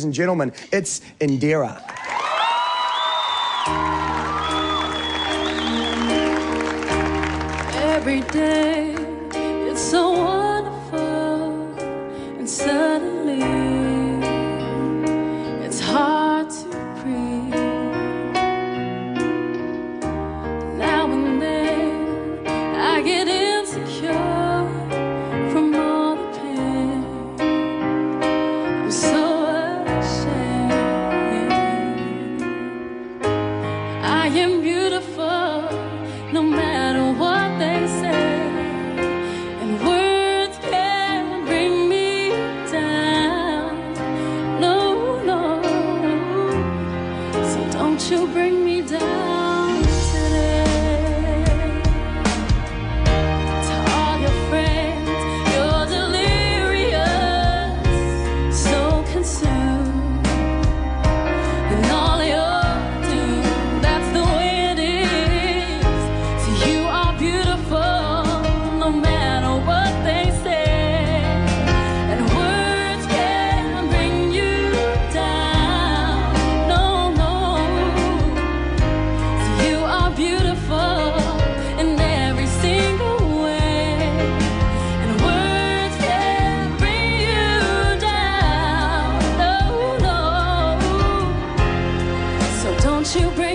Ladies and gentlemen, it's Indira. Every day, it's so wonderful, and suddenly, it's hard to breathe. Now and then, I get insecure from all the pain. I'm so ashamed. I am beautiful, no matter what they say, and words can't bring me down. No, no. So don't you bring me down today. To all your friends, you're delirious, so consumed, and all you're doing, that's the way it is. So you are beautiful, no matter what they say, and words can't bring you down. No, no. So you are beautiful in every single way, and words can't bring you down. No, no. So don't you bring